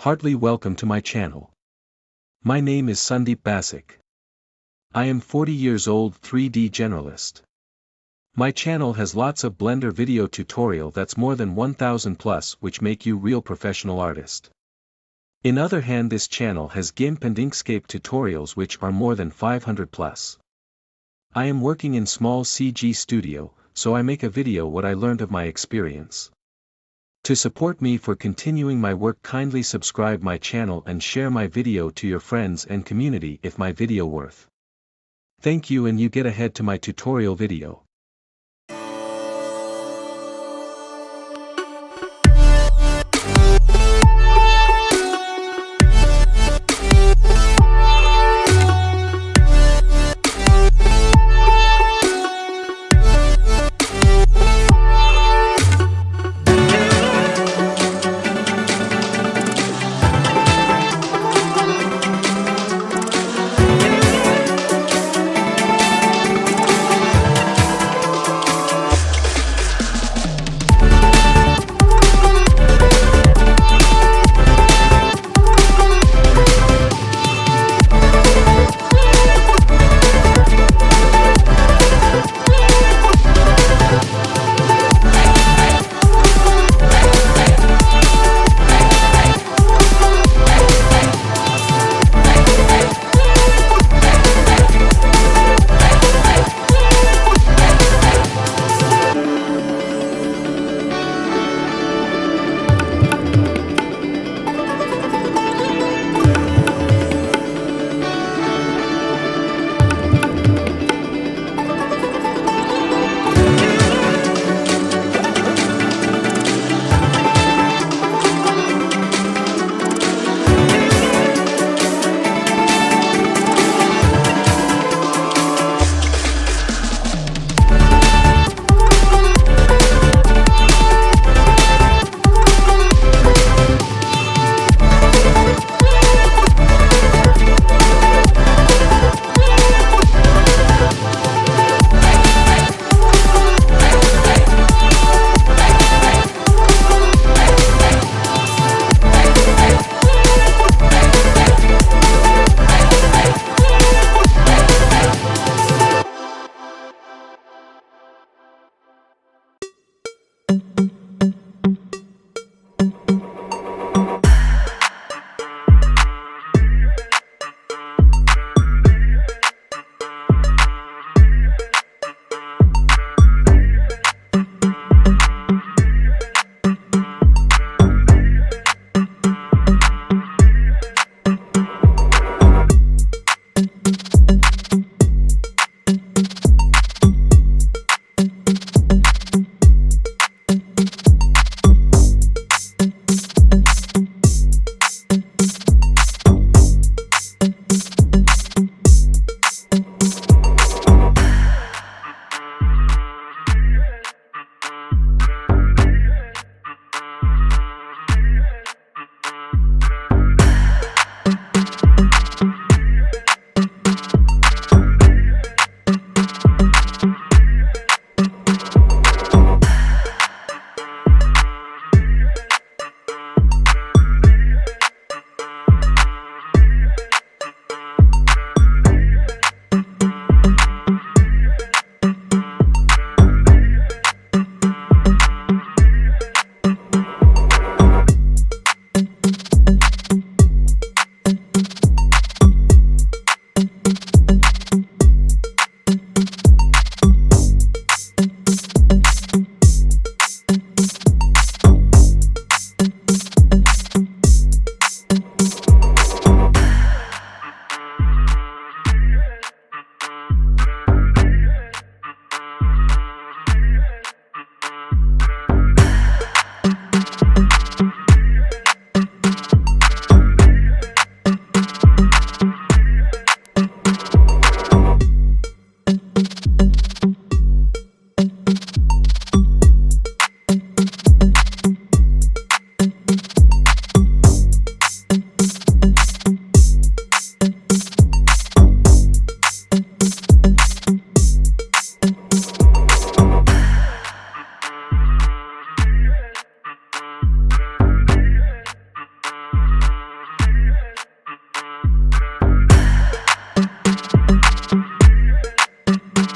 Heartily welcome to my channel. My name is Sandeep Basic. I am 40 years old 3D generalist. My channel has lots of Blender video tutorial that's more than 1000 plus which make you real professional artist. In other hand this channel has GIMP and Inkscape tutorials which are more than 500 plus. I am working in small CG studio, so I make a video what I learned of my experience. To support me for continuing my work, kindly subscribe my channel and share my video to your friends and community if my video worth. Thank you, and you get ahead to my tutorial video.